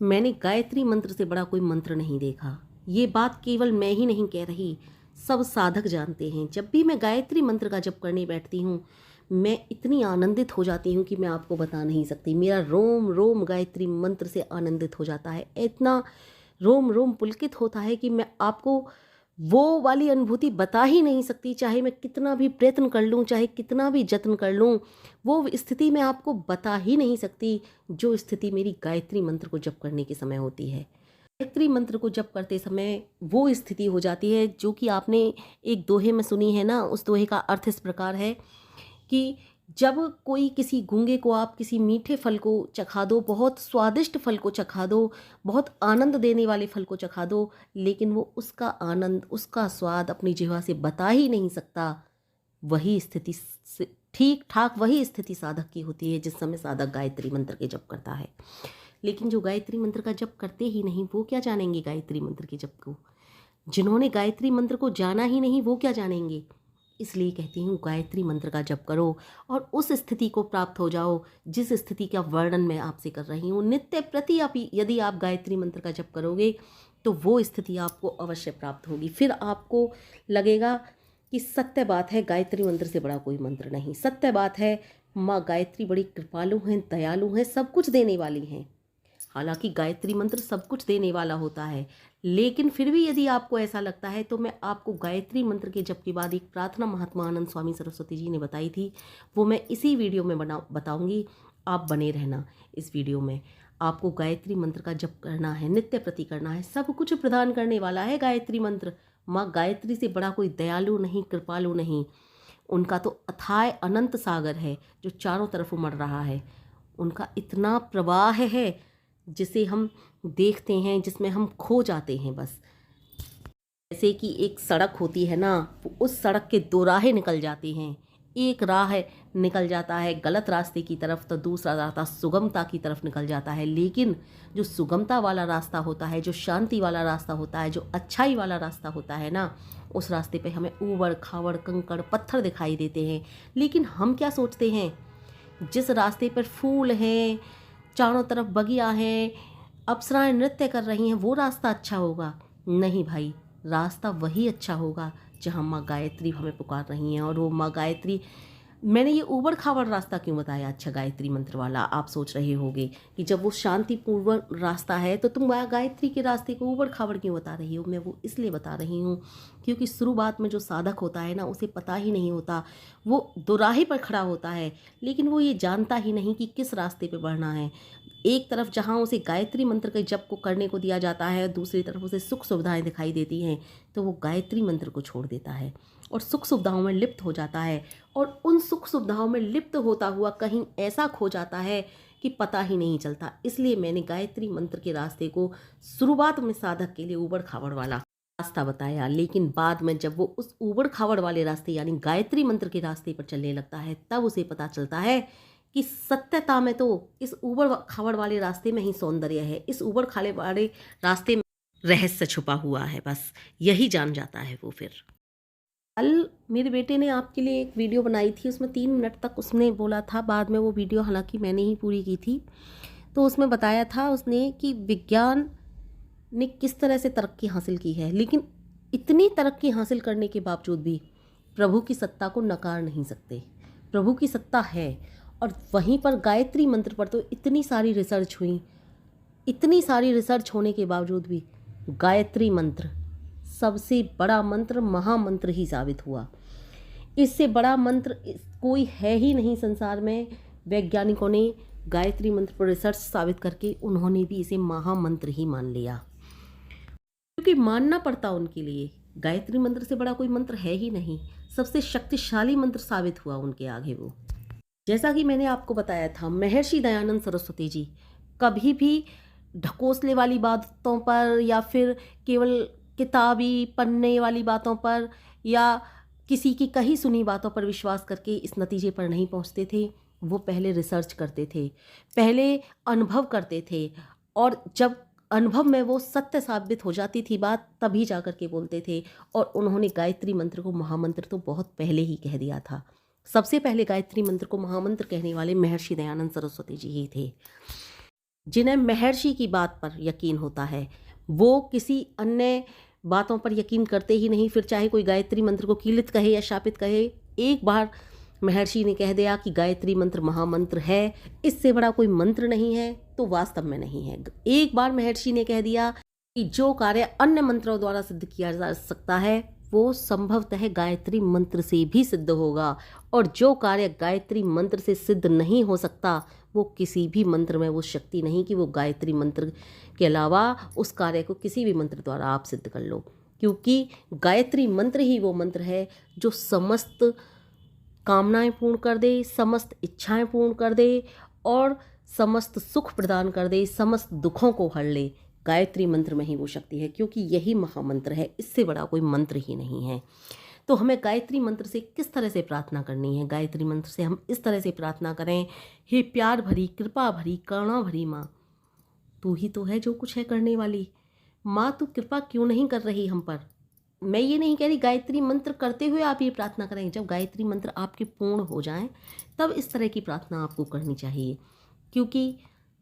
मैंने गायत्री मंत्र से बड़ा कोई मंत्र नहीं देखा। ये बात केवल मैं ही नहीं कह रही, सब साधक जानते हैं। जब भी मैं गायत्री मंत्र का जप करने बैठती हूँ, मैं इतनी आनंदित हो जाती हूँ कि मैं आपको बता नहीं सकती। मेरा रोम रोम गायत्री मंत्र से आनंदित हो जाता है, इतना रोम रोम पुलकित होता है कि मैं आपको वो वाली अनुभूति बता ही नहीं सकती। चाहे मैं कितना भी प्रयत्न कर लूँ, चाहे कितना भी जत्न कर लूँ, वो स्थिति मैं आपको बता ही नहीं सकती जो स्थिति मेरी गायत्री मंत्र को जप करने के समय होती है। गायत्री मंत्र को जप करते समय वो स्थिति हो जाती है जो कि आपने एक दोहे में सुनी है ना। उस दोहे का अर्थ इस प्रकार है कि जब कोई किसी गूंगे को आप किसी मीठे फल को चखा दो, बहुत स्वादिष्ट फल को चखा दो, बहुत आनंद देने वाले फल को चखा दो, लेकिन वो उसका आनंद, उसका स्वाद अपनी जिह्वा से बता ही नहीं सकता, वही स्थिति ठीक ठाक वही स्थिति साधक की होती है जिस समय साधक गायत्री मंत्र के जप करता है। लेकिन जो गायत्री मंत्र का जप करते ही नहीं, वो क्या जानेंगे गायत्री मंत्र के जप को? जिन्होंने गायत्री मंत्र को जाना ही नहीं, वो क्या जानेंगे? इसलिए कहती हूँ गायत्री मंत्र का जप करो और उस स्थिति को प्राप्त हो जाओ जिस स्थिति का वर्णन मैं आपसे कर रही हूँ। नित्य प्रति आप यदि आप गायत्री मंत्र का जप करोगे तो वो स्थिति आपको अवश्य प्राप्त होगी। फिर आपको लगेगा कि सत्य बात है, गायत्री मंत्र से बड़ा कोई मंत्र नहीं। सत्य बात है, माँ गायत्री बड़ी कृपालु हैं, दयालु हैं, सब कुछ देने वाली हैं। हालांकि गायत्री मंत्र सब कुछ देने वाला होता है, लेकिन फिर भी यदि आपको ऐसा लगता है तो मैं आपको गायत्री मंत्र के जप के बाद एक प्रार्थना महात्मा आनंद स्वामी सरस्वती जी ने बताई थी, वो मैं इसी वीडियो में बताऊंगी। आप बने रहना इस वीडियो में। आपको गायत्री मंत्र का जप करना है, नित्य प्रति करना है, सब कुछ प्रदान करने वाला है गायत्री मंत्र। माँ गायत्री से बड़ा कोई दयालु नहीं, कृपालु नहीं। उनका तो अथाह अनंत सागर है जो चारों तरफ उमड़ रहा है। उनका इतना प्रवाह है जिसे हम देखते हैं, जिसमें हम खो जाते हैं। बस जैसे कि एक सड़क होती है ना, उस सड़क के दो राहें निकल जाती हैं। एक राह निकल जाता है गलत रास्ते की तरफ, तो दूसरा रास्ता सुगमता की तरफ निकल जाता है। लेकिन जो सुगमता वाला रास्ता होता है, जो शांति वाला रास्ता होता है, जो अच्छाई वाला रास्ता होता है ना, उस रास्ते पे हमें ऊबड़ खाबड़ कंकड़ पत्थर दिखाई देते हैं। लेकिन हम क्या सोचते हैं, जिस रास्ते पर फूल हैं, चारों तरफ बगिया हैं, अप्सराएं नृत्य कर रही हैं, वो रास्ता अच्छा होगा। नहीं भाई, रास्ता वही अच्छा होगा जहाँ माँ गायत्री हमें पुकार रही हैं। और वो माँ गायत्री, मैंने ये ऊबड़ खाबड़ रास्ता क्यों बताया अच्छा गायत्री मंत्र वाला, आप सोच रहे होंगे कि जब वो शांतिपूर्ण रास्ता है तो तुम गायत्री के रास्ते को ऊबड़ खाबड़ क्यों बता रही हो। मैं वो इसलिए बता रही हूँ क्योंकि शुरुआत में जो साधक होता है ना, उसे पता ही नहीं होता, वो दोराहे पर खड़ा होता है, लेकिन वो ये जानता ही नहीं कि किस रास्ते पर बढ़ना है। एक तरफ जहाँ उसे गायत्री मंत्र के जप को करने को दिया जाता है, दूसरी तरफ उसे सुख सुविधाएं दिखाई देती हैं, तो वो गायत्री मंत्र को छोड़ देता है और सुख सुविधाओं में लिप्त हो जाता है। और उन सुख सुविधाओं में लिप्त होता हुआ कहीं ऐसा खो जाता है कि पता ही नहीं चलता। इसलिए मैंने गायत्री मंत्र के रास्ते को शुरुआत में साधक के लिए ऊबड़ खाबड़ वाला रास्ता बताया, लेकिन बाद में जब वो उस ऊबड़ खाबड़ वाले रास्ते यानी गायत्री मंत्र के रास्ते पर चलने लगता है, तब उसे पता चलता है कि सत्यता में तो इस ऊबड़ खाबड़ वाले रास्ते में ही सौंदर्य है, इस ऊबड़ खाबड़ वाले रास्ते में रहस्य छुपा हुआ है। बस यही जान जाता है वो। फिर कल मेरे बेटे ने आपके लिए एक वीडियो बनाई थी, उसमें 3 मिनट तक उसने बोला था, बाद में वो वीडियो हालांकि मैंने ही पूरी की थी, तो उसमें बताया था उसने कि विज्ञान ने किस तरह से तरक्की हासिल की है, लेकिन इतनी तरक्की हासिल करने के बावजूद भी प्रभु की सत्ता को नकार नहीं सकते। प्रभु की सत्ता है। और वहीं पर गायत्री मंत्र पर तो इतनी सारी रिसर्च हुई, इतनी सारी रिसर्च होने के बावजूद भी गायत्री मंत्र सबसे बड़ा मंत्र, महामंत्र ही साबित हुआ। इससे बड़ा मंत्र कोई है ही नहीं संसार में। वैज्ञानिकों ने गायत्री मंत्र पर रिसर्च साबित करके उन्होंने भी इसे महामंत्र ही मान लिया, क्योंकि मानना पड़ता उनके लिए। गायत्री मंत्र से बड़ा कोई मंत्र है ही नहीं, सबसे शक्तिशाली मंत्र साबित हुआ उनके आगे वो। जैसा कि मैंने आपको बताया था, महर्षि दयानंद सरस्वती जी कभी भी ढकोसले वाली बातों पर या फिर केवल किताबी पढ़ने वाली बातों पर या किसी की कही सुनी बातों पर विश्वास करके इस नतीजे पर नहीं पहुंचते थे। वो पहले रिसर्च करते थे, पहले अनुभव करते थे, और जब अनुभव में वो सत्य साबित हो जाती थी बात, तभी जा कर के बोलते थे। और उन्होंने गायत्री मंत्र को महामंत्र तो बहुत पहले ही कह दिया था। सबसे पहले गायत्री मंत्र को महामंत्र कहने वाले महर्षि दयानंद सरस्वती जी ही थे। जिन्हें महर्षि की बात पर यकीन होता है वो किसी अन्य बातों पर यकीन करते ही नहीं, फिर चाहे कोई गायत्री मंत्र को कीलित कहे या शापित कहे। एक बार महर्षि ने कह दिया कि गायत्री मंत्र महामंत्र है, इससे बड़ा कोई मंत्र नहीं है, तो वास्तव में नहीं है। एक बार महर्षि ने कह दिया कि जो कार्य अन्य मंत्रों द्वारा सिद्ध किया जा सकता है वो संभवतः गायत्री मंत्र से भी सिद्ध होगा, और जो कार्य गायत्री मंत्र से सिद्ध नहीं हो सकता वो किसी भी मंत्र में वो शक्ति नहीं कि वो गायत्री मंत्र के अलावा उस कार्य को किसी भी मंत्र द्वारा आप सिद्ध कर लो, क्योंकि गायत्री मंत्र ही वो मंत्र है जो समस्त कामनाएं पूर्ण कर दे, समस्त इच्छाएं पूर्ण कर दे और समस्त सुख प्रदान कर दे, समस्त दुखों को हर ले। गायत्री मंत्र में ही वो शक्ति है, क्योंकि यही महामंत्र है, इससे बड़ा कोई मंत्र ही नहीं है। तो हमें गायत्री मंत्र से किस तरह से प्रार्थना करनी है? गायत्री मंत्र से हम इस तरह से प्रार्थना करें, हे प्यार भरी, कृपा भरी, करुणा भरी माँ, तू ही तो है जो कुछ है करने वाली। माँ तू कृपा क्यों नहीं कर रही हम पर? मैं ये नहीं कह रही गायत्री मंत्र करते हुए आप ये प्रार्थना करें, जब गायत्री मंत्र आपके पूर्ण हो जाएं तब इस तरह की प्रार्थना आपको करनी चाहिए, क्योंकि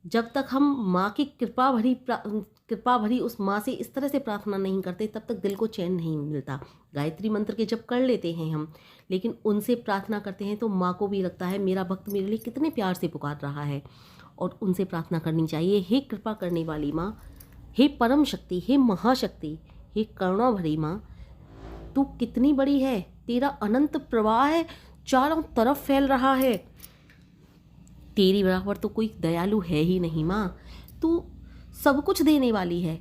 जब तक हम माँ की कृपा भरी उस माँ से इस तरह से प्रार्थना नहीं करते तब तक दिल को चैन नहीं मिलता। गायत्री मंत्र के जब कर लेते हैं हम, लेकिन उनसे प्रार्थना करते हैं तो माँ को भी लगता है मेरा भक्त मेरे लिए कितने प्यार से पुकार रहा है, और उनसे प्रार्थना करनी चाहिए, हे कृपा करने वाली माँ, हे परम शक्ति, हे महाशक्ति, हे करुणा भरी माँ, तू कितनी बड़ी है, तेरा अनंत प्रवाह है, चारों तरफ फैल रहा है, तेरी बराबर तो कोई दयालु है ही नहीं माँ, तू सब कुछ देने वाली है,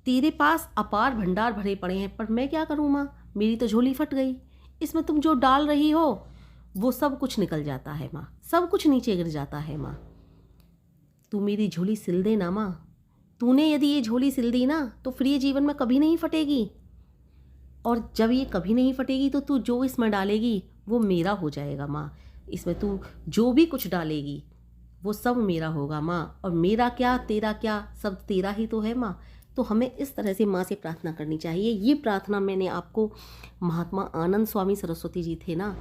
तेरे पास अपार भंडार भरे पड़े हैं, पर मैं क्या करूँ माँ, मेरी तो झोली फट गई, इसमें तुम जो डाल रही हो वो सब कुछ निकल जाता है माँ, सब कुछ नीचे गिर जाता है माँ, तू मेरी झोली सिल दे ना माँ, तूने यदि ये झोली सिल दी ना तो फिर ये जीवन में कभी नहीं फटेगी, और जब ये कभी नहीं फटेगी तो तू जो इसमें डालेगी वो मेरा हो जाएगा माँ, इसमें तू जो भी कुछ डालेगी वो सब मेरा होगा माँ, और मेरा क्या तेरा क्या सब तेरा ही तो है माँ। तो हमें इस तरह से माँ से प्रार्थना करनी चाहिए। ये प्रार्थना मैंने आपको महात्मा आनंद स्वामी सरस्वती जी थे ना,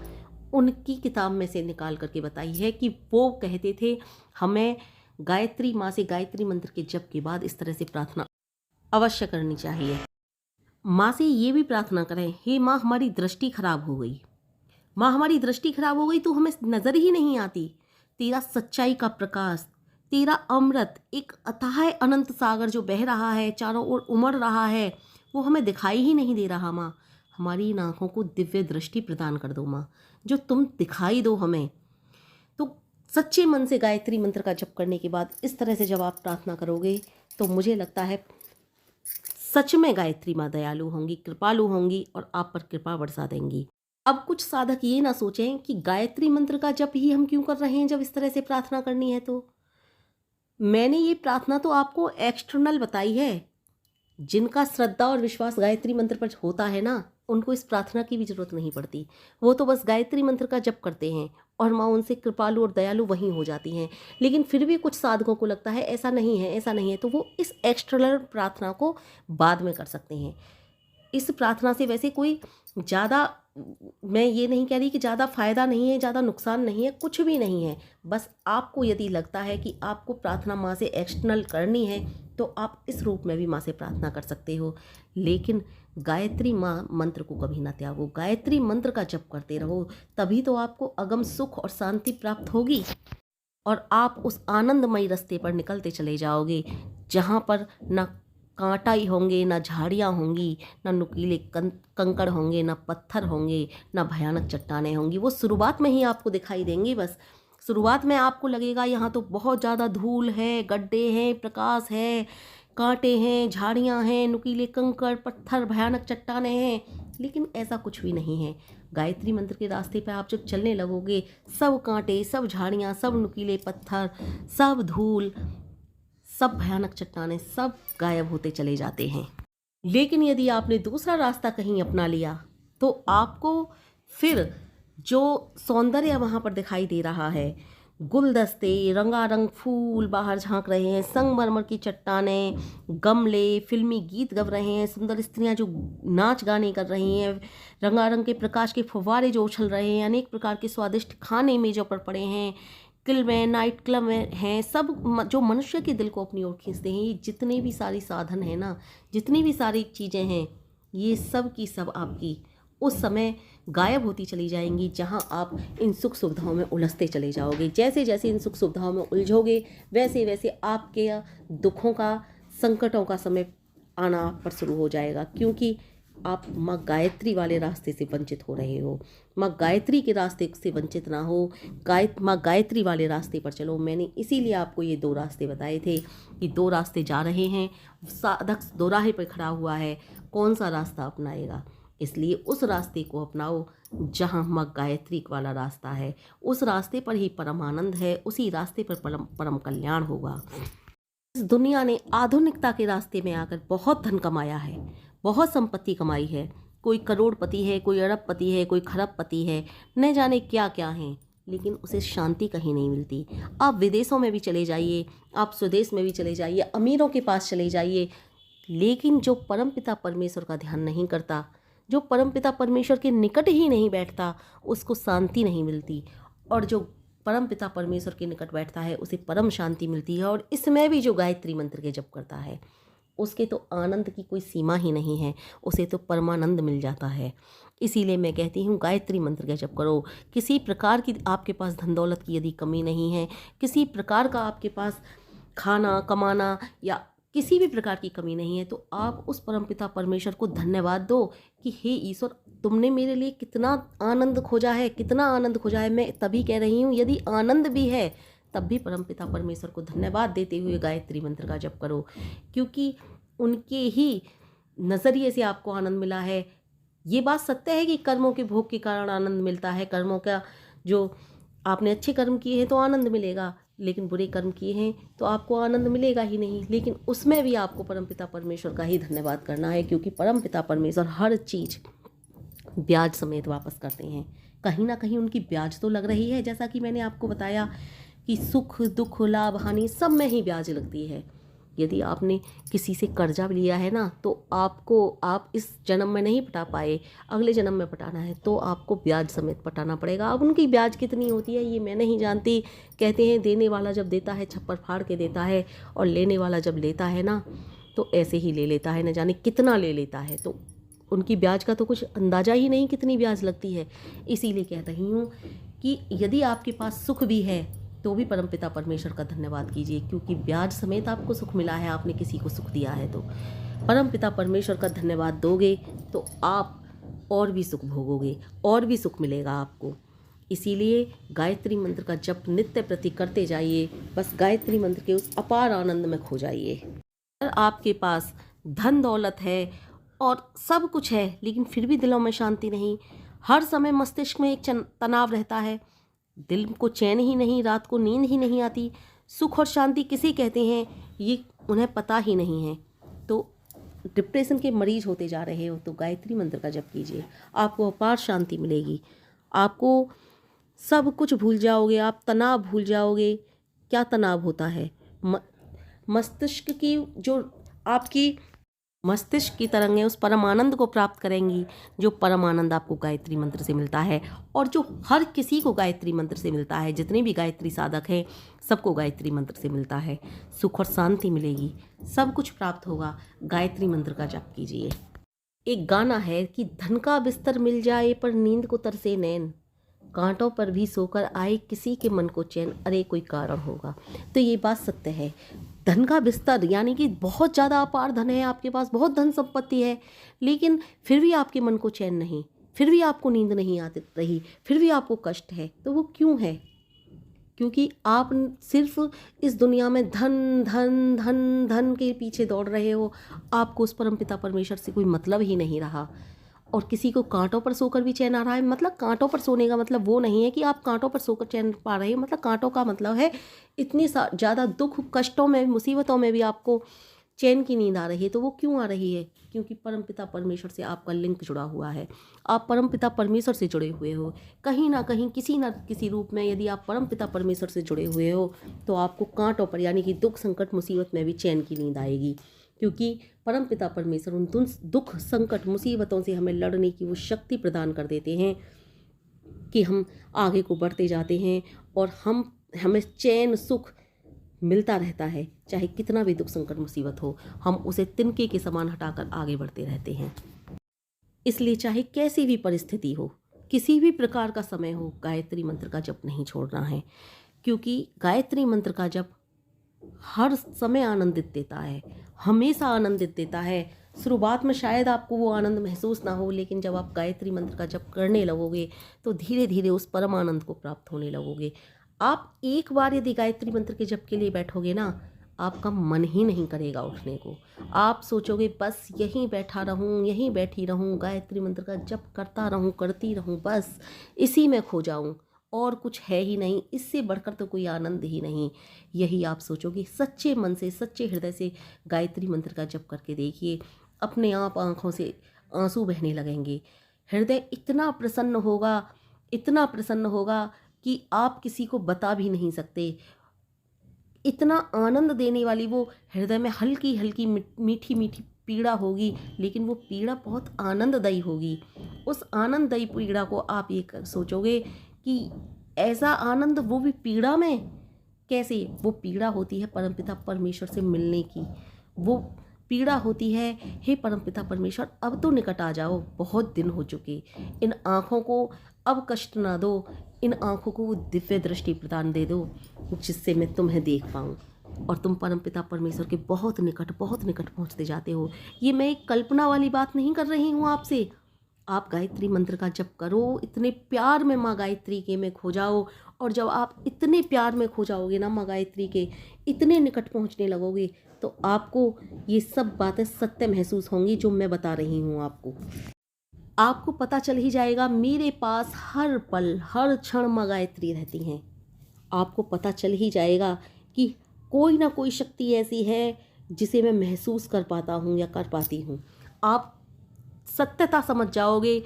उनकी किताब में से निकाल करके बताई है कि वो कहते थे हमें गायत्री माँ से गायत्री मंत्र के जप के बाद इस तरह से प्रार्थना अवश्य करनी चाहिए। माँ से ये भी प्रार्थना करें, हे माँ हमारी दृष्टि खराब हो गई, माँ हमारी दृष्टि खराब हो गई, तू हमें नज़र ही नहीं आती, तेरा सच्चाई का प्रकाश, तेरा अमृत, एक अथाह अनंत सागर जो बह रहा है, चारों ओर उमड़ रहा है, वो हमें दिखाई ही नहीं दे रहा माँ, हमारी इन आँखों को दिव्य दृष्टि प्रदान कर दो माँ, जो तुम दिखाई दो हमें। तो सच्चे मन से गायत्री मंत्र का जप करने के बाद इस तरह से जब आप प्रार्थना करोगे तो मुझे लगता है सच में गायत्री माँ दयालु होंगी, कृपालु होंगी और आप पर कृपा बरसा देंगी। अब कुछ साधक ये ना सोचें कि गायत्री मंत्र का जप ही हम क्यों कर रहे हैं जब इस तरह से प्रार्थना करनी है। तो मैंने ये प्रार्थना तो आपको एक्सटर्नल बताई है, जिनका श्रद्धा और विश्वास गायत्री मंत्र पर होता है ना, उनको इस प्रार्थना की भी जरूरत नहीं पड़ती, वो तो बस गायत्री मंत्र का जप करते हैं और माँ उनसे कृपालु और दयालु वहीं हो जाती हैं। लेकिन फिर भी कुछ साधकों को लगता है ऐसा नहीं है, ऐसा नहीं है, तो वो इस एक्सटर्नल प्रार्थना को बाद में कर सकते हैं। इस प्रार्थना से वैसे कोई ज़्यादा, मैं ये नहीं कह रही कि ज़्यादा फ़ायदा नहीं है, ज़्यादा नुकसान नहीं है, कुछ भी नहीं है। बस आपको यदि लगता है कि आपको प्रार्थना माँ से एक्सटर्नल करनी है तो आप इस रूप में भी माँ से प्रार्थना कर सकते हो, लेकिन गायत्री माँ मंत्र को कभी ना त्यागो, गायत्री मंत्र का जप करते रहो, तभी तो आपको अगम सुख और शांति प्राप्त होगी और आप उस आनंदमयी रास्ते पर निकलते चले जाओगे जहाँ पर ना कांटा ही होंगे, ना झाड़ियाँ होंगी, ना नुकीले कंकड़ होंगे, ना पत्थर होंगे, ना भयानक चट्टानें होंगी। वो शुरुआत में ही आपको दिखाई देंगी। बस शुरुआत में आपको लगेगा यहाँ तो बहुत ज़्यादा धूल है, गड्ढे हैं, प्रकाश है, कांटे हैं, झाड़ियाँ हैं, नुकीले कंकड़, पत्थर, भयानक चट्टानें हैं, लेकिन ऐसा कुछ भी नहीं है। गायत्री मंत्र के रास्ते पर आप जब चलने लगोगे, सब कांटे, सब झाड़ियाँ, सब नुकीले पत्थर, सब धूल, सब भयानक चट्टानें सब गायब होते चले जाते हैं। लेकिन यदि आपने दूसरा रास्ता कहीं अपना लिया तो आपको फिर जो सौंदर्य वहाँ पर दिखाई दे रहा है, गुलदस्ते, रंगारंग फूल बाहर झांक रहे हैं, संगमरमर की चट्टानें, गमले, फिल्मी गीत गा रहे हैं, सुंदर स्त्रियां जो नाच गाने कर रही हैं, रंगारंग के प्रकाश के फव्वारे जो उछल रहे हैं, अनेक प्रकार के स्वादिष्ट खाने मेजों पर पड़े हैं, क्लब में, नाइट क्लब में हैं, सब जो मनुष्य के दिल को अपनी ओर खींचते हैं, ये जितने भी सारी साधन हैं ना, जितनी भी सारी चीज़ें हैं, ये सब की सब आपकी उस समय गायब होती चली जाएंगी जहां आप इन सुख सुविधाओं में उलझते चले जाओगे। जैसे जैसे इन सुख सुविधाओं में उलझोगे वैसे वैसे आपके दुखों का, संकटों का समय आना आप पर शुरू हो जाएगा, क्योंकि आप माँ गायत्री वाले रास्ते से वंचित हो रहे हो। माँ गायत्री के रास्ते से वंचित ना हो, माँ गायत्री वाले रास्ते पर चलो। मैंने इसीलिए आपको ये 2 रास्ते बताए थे कि 2 रास्ते जा रहे हैं, साधक दोराहे पर खड़ा हुआ है, कौन सा रास्ता अपनाएगा। इसलिए उस रास्ते को अपनाओ जहाँ माँ गायत्री वाला रास्ता है, उस रास्ते पर ही परम आनंद है, उसी रास्ते पर परम कल्याण होगा। इस दुनिया ने आधुनिकता के रास्ते में आकर बहुत धन कमाया है, बहुत संपत्ति कमाई है। कोई करोड़पति है, कोई अरबपति है, कोई खरबपति है, न जाने क्या क्या हैं, लेकिन उसे शांति कहीं नहीं मिलती। आप विदेशों में भी चले जाइए, आप स्वदेश में भी चले जाइए, अमीरों के पास चले जाइए, लेकिन जो परमपिता परमेश्वर का ध्यान नहीं करता, जो परमपिता परमेश्वर के निकट ही नहीं बैठता, उसको शांति नहीं मिलती। और जो परमपिता परमेश्वर के निकट बैठता है उसे परम शांति मिलती है। और इसमें भी जो गायत्री मंत्र के जप करता है उसके तो आनंद की कोई सीमा ही नहीं है, उसे तो परमानंद मिल जाता है। इसीलिए मैं कहती हूँ गायत्री मंत्र का जप करो। किसी प्रकार की आपके पास धन दौलत की यदि कमी नहीं है, किसी प्रकार का आपके पास खाना कमाना या किसी भी प्रकार की कमी नहीं है, तो आप उस परमपिता परमेश्वर को धन्यवाद दो कि हे ईश्वर, तुमने मेरे लिए कितना आनंद खोजा है, कितना आनंद खोजा है। मैं तभी कह रही हूँ यदि आनंद भी है तब भी परमपिता परमेश्वर को धन्यवाद देते हुए गायत्री मंत्र का जप करो, क्योंकि उनके ही नज़रिए से आपको आनंद मिला है। ये बात सत्य है कि कर्मों के भोग के कारण आनंद मिलता है, कर्मों का जो आपने अच्छे कर्म किए हैं तो आनंद मिलेगा, लेकिन बुरे कर्म किए हैं तो आपको आनंद मिलेगा ही नहीं। लेकिन उसमें भी आपको परमपिता परमेश्वर का ही धन्यवाद करना है, क्योंकि परमपिता परमेश्वर हर चीज़ ब्याज समेत वापस करते हैं। कहीं ना कहीं उनकी ब्याज तो लग रही है, जैसा कि मैंने आपको बताया कि सुख दुख लाभ हानि सब में ही ब्याज लगती है। यदि आपने किसी से कर्जा लिया है ना, तो आप इस जन्म में नहीं पटा पाए, अगले जन्म में पटाना है तो आपको ब्याज समेत पटाना पड़ेगा। अब उनकी ब्याज कितनी होती है ये मैं नहीं जानती। कहते हैं देने वाला जब देता है छप्पर फाड़ के देता है, और लेने वाला जब लेता है ना तो ऐसे ही ले लेता है, न जाने कितना ले लेता है। तो उनकी ब्याज का तो कुछ अंदाज़ा ही नहीं कितनी ब्याज लगती है। इसीलिए कह रही हूँ कि यदि आपके पास सुख भी है तो भी परमपिता परमेश्वर का धन्यवाद कीजिए, क्योंकि ब्याज समेत आपको सुख मिला है, आपने किसी को सुख दिया है। तो परमपिता परमेश्वर का धन्यवाद दोगे तो आप और भी सुख भोगोगे, और भी सुख मिलेगा आपको। इसीलिए गायत्री मंत्र का जप नित्य प्रति करते जाइए, बस गायत्री मंत्र के उस अपार आनंद में खो जाइए। अगर आपके पास धन दौलत है और सब कुछ है, लेकिन फिर भी दिलों में शांति नहीं, हर समय मस्तिष्क में एक तनाव रहता है, दिल को चैन ही नहीं, रात को नींद ही नहीं आती, सुख और शांति किसे कहते हैं ये उन्हें पता ही नहीं है, तो डिप्रेशन के मरीज होते जा रहे हो, तो गायत्री मंत्र का जप कीजिए, आपको अपार शांति मिलेगी। आपको सब कुछ भूल जाओगे, आप तनाव भूल जाओगे। क्या तनाव होता है? मस्तिष्क की जो आपकी मस्तिष्क की तरंगें उस परमानंद को प्राप्त करेंगी, जो परमानंद आपको गायत्री मंत्र से मिलता है, और जो हर किसी को गायत्री मंत्र से मिलता है। जितने भी गायत्री साधक हैं सबको गायत्री मंत्र से मिलता है, सुख और शांति मिलेगी, सब कुछ प्राप्त होगा। गायत्री मंत्र का जप कीजिए। एक गाना है कि धन का बिस्तर मिल जाए पर नींद को तरसे नैन, कांटों पर भी सोकर आए किसी के मन को चैन, अरे कोई कारण होगा। तो ये बात सत्य है। धन का बिस्तर यानी कि बहुत ज़्यादा अपार धन है आपके पास, बहुत धन संपत्ति है, लेकिन फिर भी आपके मन को चैन नहीं, फिर भी आपको नींद नहीं आती रही, फिर भी आपको कष्ट है। तो वो क्यों है? क्योंकि आप सिर्फ इस दुनिया में धन धन धन धन के पीछे दौड़ रहे हो, आपको उस परमपिता परमेश्वर से कोई मतलब ही नहीं रहा। और किसी को कांटों पर सोकर भी चैन आ रहा है, मतलब कांटों पर सोने का मतलब वो नहीं है कि आप कांटों पर सोकर चैन पा रहे हो, मतलब कांटों का मतलब है इतनी ज़्यादा दुख कष्टों में मुसीबतों में भी आपको चैन की नींद आ रही है। तो वो क्यों आ रही है? क्योंकि परमपिता परमेश्वर से आपका लिंक जुड़ा हुआ है, आप परमपिता परमेश्वर से जुड़े हुए हो कहीं ना कहीं, किसी न किसी रूप में। यदि आप परमपिता परमेश्वर से जुड़े हुए हो तो आपको कांटों पर यानी कि दुख संकट मुसीबत में भी चैन की नींद आएगी, क्योंकि परमपिता परमेश्वर उन दुख संकट मुसीबतों से हमें लड़ने की वो शक्ति प्रदान कर देते हैं कि हम आगे को बढ़ते जाते हैं और हम हमें चैन सुख मिलता रहता है। चाहे कितना भी दुख संकट मुसीबत हो, हम उसे तिनके के समान हटाकर आगे बढ़ते रहते हैं। इसलिए चाहे कैसी भी परिस्थिति हो, किसी भी प्रकार का समय हो, गायत्री मंत्र का जप नहीं छोड़ना है, क्योंकि गायत्री मंत्र का जप हर समय आनंदित देता है, हमेशा आनंदित देता है। शुरुआत में शायद आपको वो आनंद महसूस ना हो, लेकिन जब आप गायत्री मंत्र का जप करने लगोगे तो धीरे धीरे उस परम आनंद को प्राप्त होने लगोगे। आप एक बार यदि गायत्री मंत्र के जप के लिए बैठोगे ना, आपका मन ही नहीं करेगा उठने को। आप सोचोगे बस यहीं बैठा रहूं, यहीं बैठी रहूं, गायत्री मंत्र का जप करता रहूं, करती रहूं, बस इसी में खो जाऊं, और कुछ है ही नहीं, इससे बढ़कर तो कोई आनंद ही नहीं। यही आप सोचोगे। सच्चे मन से, सच्चे हृदय से गायत्री मंत्र का जप करके देखिए, अपने आप आँखों से आंसू बहने लगेंगे। हृदय इतना प्रसन्न होगा, इतना प्रसन्न होगा कि आप किसी को बता भी नहीं सकते। इतना आनंद देने वाली वो हृदय में हल्की हल्की मीठी मीठी पीड़ा होगी, लेकिन वो पीड़ा बहुत आनंददायी होगी। उस आनंददायी पीड़ा को आप ये सोचोगे कि ऐसा आनंद, वो भी पीड़ा में। कैसे? वो पीड़ा होती है परमपिता परमेश्वर से मिलने की। वो पीड़ा होती है, हे परमपिता परमेश्वर अब तो निकट आ जाओ, बहुत दिन हो चुके, इन आँखों को अब कष्ट ना दो, इन आँखों को दिव्य दृष्टि प्रदान दे दो, जिससे मैं तुम्हें देख पाऊँ। और तुम परमपिता परमेश्वर के बहुत निकट पहुँचते जाते हो। ये मैं एक कल्पना वाली बात नहीं कर रही हूँ आपसे। आप गायत्री मंत्र का जप करो, इतने प्यार में माँ गायत्री के में खो जाओ, और जब आप इतने प्यार में खो जाओगे ना माँ गायत्री के, इतने निकट पहुँचने लगोगे, तो आपको ये सब बातें सत्य महसूस होंगी जो मैं बता रही हूँ आपको। आपको पता चल ही जाएगा, मेरे पास हर पल हर क्षण माँ गायत्री रहती हैं। आपको पता चल ही जाएगा कि कोई ना कोई शक्ति ऐसी है जिसे मैं महसूस कर पाता हूँ या कर पाती हूँ। आप सत्यता समझ जाओगे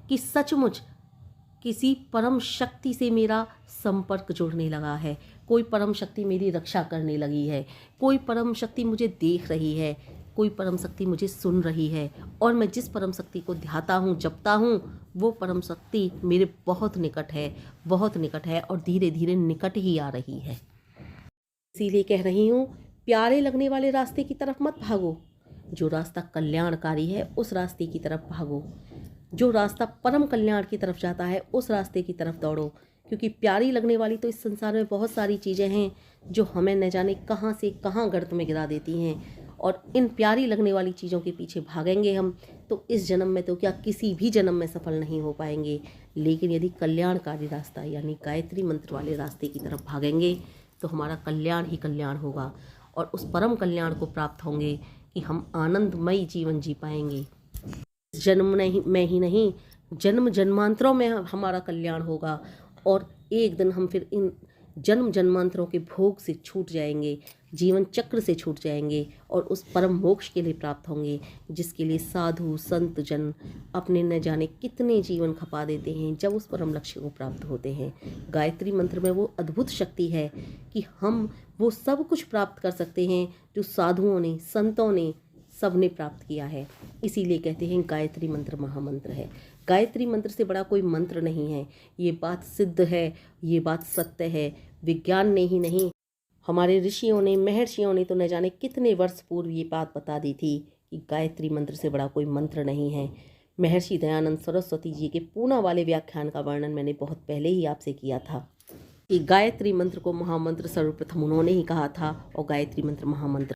कि सचमुच किसी परम शक्ति से मेरा संपर्क जुड़ने लगा है, कोई परम शक्ति मेरी रक्षा करने लगी है, कोई परम शक्ति मुझे देख रही है, कोई परम शक्ति मुझे सुन रही है, और मैं जिस परम शक्ति को ध्याता हूँ, जपता हूँ, वो परम शक्ति मेरे बहुत निकट है, बहुत निकट है, और धीरे धीरे निकट ही आ रही है। इसीलिए कह रही हूँ, प्यारे लगने वाले रास्ते की तरफ मत भागो, जो रास्ता कल्याणकारी है उस रास्ते की तरफ भागो। जो रास्ता परम कल्याण की तरफ जाता है उस रास्ते की तरफ दौड़ो, क्योंकि प्यारी लगने वाली तो इस संसार में बहुत सारी चीज़ें हैं जो हमें न जाने कहाँ से कहाँ गर्त में गिरा देती हैं, और इन प्यारी लगने वाली चीज़ों के पीछे भागेंगे हम तो इस जन्म में तो क्या किसी भी जन्म में सफल नहीं हो पाएंगे। लेकिन यदि कल्याणकारी रास्ता यानी गायत्री मंत्र वाले रास्ते की तरफ भागेंगे तो हमारा कल्याण ही कल्याण होगा, और उस परम कल्याण को प्राप्त होंगे कि हम आनंदमयी जीवन जी पाएंगे। जन्म में ही नहीं, जन्म जन्मांतरों में हमारा कल्याण होगा, और एक दिन हम फिर इन जन्म जन्मांतरों के भोग से छूट जाएंगे, जीवन चक्र से छूट जाएंगे, और उस परम मोक्ष के लिए प्राप्त होंगे, जिसके लिए साधु संत जन अपने न जाने कितने जीवन खपा देते हैं जब उस परम लक्ष्य को प्राप्त होते हैं। गायत्री मंत्र में वो अद्भुत शक्ति है कि हम वो सब कुछ प्राप्त कर सकते हैं जो साधुओं ने, संतों ने, सबने प्राप्त किया है। इसीलिए कहते हैं गायत्री मंत्र महामंत्र है। गायत्री मंत्र से बड़ा कोई मंत्र नहीं है। ये बात सिद्ध है, ये बात सत्य है। विज्ञान ने ही नहीं, हमारे ऋषियों ने, महर्षियों ने तो न जाने कितने वर्ष पूर्व ये बात बता दी थी कि गायत्री मंत्र से बड़ा कोई मंत्र नहीं है। महर्षि दयानंद सरस्वती जी के पूना वाले व्याख्यान का वर्णन मैंने बहुत पहले ही आपसे किया था कि गायत्री मंत्र को महामंत्र सर्वप्रथम उन्होंने ही कहा था, और गायत्री मंत्र महामंत्र